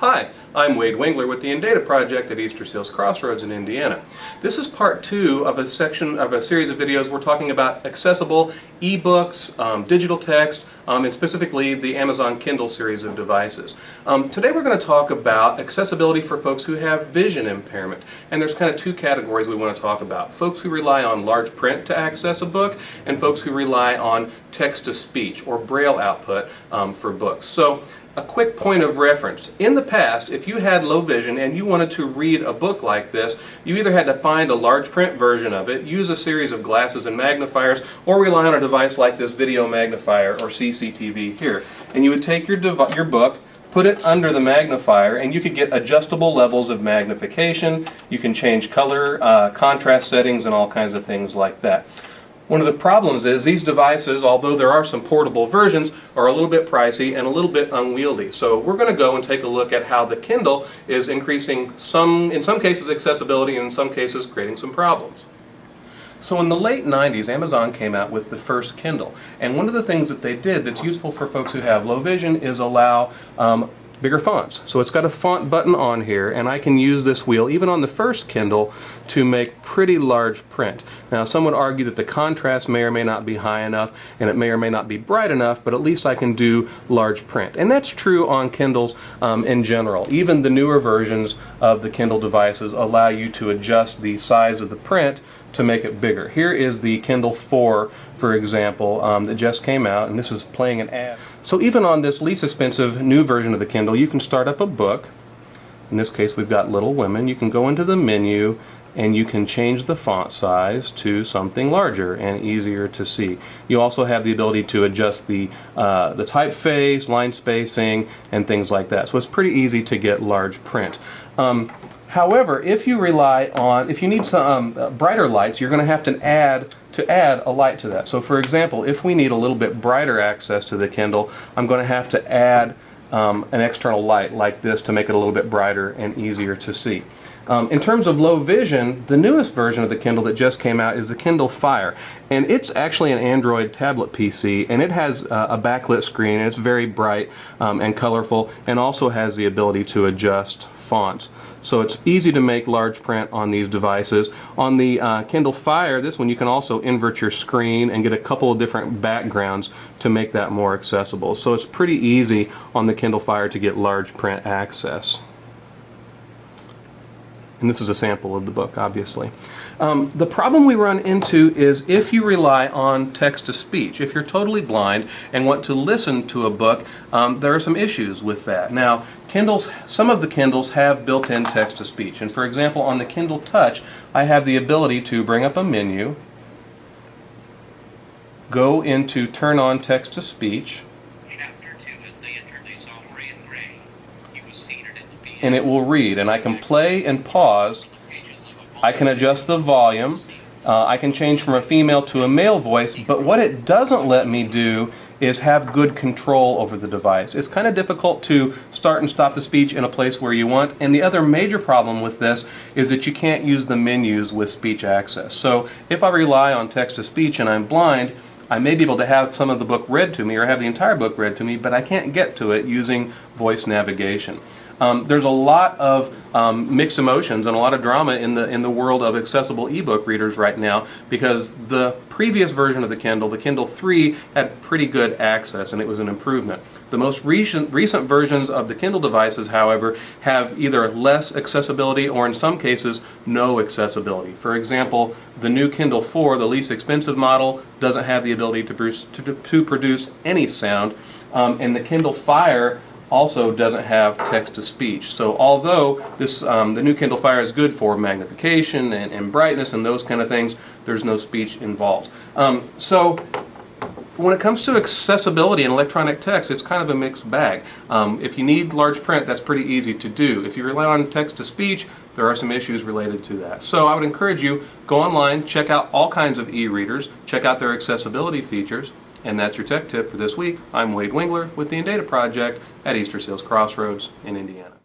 Hi, I'm Wade Wingler with the InData Project at Easter Seals Crossroads in Indiana. This is part 2 of a section of a series of videos we're talking about accessible e-books, digital text, and specifically the Amazon Kindle series of devices. Today we're going to talk about accessibility for folks who have vision impairment. And there's kind of two categories we want to talk about. Folks who rely on large print to access a book, and folks who rely on text-to-speech or Braille output for books. So, a quick point of reference. In the past, if you had low vision and you wanted to read a book like this, you either had to find a large print version of it, use a series of glasses and magnifiers, or rely on a device like this video magnifier or CCTV here. And you would take your book, put it under the magnifier, and you could get adjustable levels of magnification. You can change color, contrast settings, and all kinds of things like that. One of the problems is these devices, although there are some portable versions, are a little bit pricey and a little bit unwieldy. So we're going to go and take a look at how the Kindle is increasing in some cases accessibility, and in some cases creating some problems. So in the late 90s, Amazon came out with the first Kindle. And one of the things that they did that's useful for folks who have low vision is allow bigger fonts. So it's got a font button on here, and I can use this wheel even on the first Kindle to make pretty large print. Now some would argue that the contrast may or may not be high enough and it may or may not be bright enough, but at least I can do large print. And that's true on Kindles in general. Even the newer versions of the Kindle devices allow you to adjust the size of the print to make it bigger. Here is the Kindle 4, for example, that just came out, and this is playing an ad. So even on this least expensive new version of the Kindle, you can start up a book. In this case, we've got Little Women. You can go into the menu and you can change the font size to something larger and easier to see. You also have the ability to adjust the typeface, line spacing, and things like that. So it's pretty easy to get large print. However, if you need some brighter lights, you're going to have to add a light to that. So for example, if we need a little bit brighter access to the Kindle, I'm going to have to add an external light like this to make it a little bit brighter and easier to see. In terms of low vision, the newest version of the Kindle that just came out is the Kindle Fire, and it's actually an Android tablet PC, and it has a backlit screen, and it's very bright and colorful, and also has the ability to adjust fonts. So it's easy to make large print on these devices. On the Kindle Fire, this one, you can also invert your screen and get a couple of different backgrounds to make that more accessible. So it's pretty easy on the Kindle Fire to get large print access. And this is a sample of the book, obviously. The problem we run into is if you rely on text-to-speech. If you're totally blind and want to listen to a book, there are some issues with that. Now, some of the Kindles have built-in text-to-speech. And for example, on the Kindle Touch, I have the ability to bring up a menu, go into Turn on Text-to-Speech, and it will read, and I can play and pause. I can adjust the volume. I can change from a female to a male voice, but what it doesn't let me do is have good control over the device. It's kind of difficult to start and stop the speech in a place where you want, and the other major problem with this is that you can't use the menus with speech access. So if I rely on text-to-speech and I'm blind, I may be able to have some of the book read to me or have the entire book read to me, but I can't get to it using voice navigation. There's a lot of mixed emotions and a lot of drama in the world of accessible ebook readers right now, because the previous version of the Kindle 3, had pretty good access, and it was an improvement. The most recent versions of the Kindle devices, however, have either less accessibility or in some cases no accessibility. For example, the new Kindle 4, the least expensive model, doesn't have the ability to produce any sound, and the Kindle Fire also doesn't have text-to-speech. So although the new Kindle Fire is good for magnification and brightness and those kind of things, there's no speech involved. So when it comes to accessibility in electronic text, it's kind of a mixed bag. If you need large print, that's pretty easy to do. If you rely on text-to-speech, there are some issues related to that. So I would encourage you, go online, check out all kinds of e-readers, check out their accessibility features. And that's your tech tip for this week. I'm Wade Wingler with the InData Project at Easter Seals Crossroads in Indiana.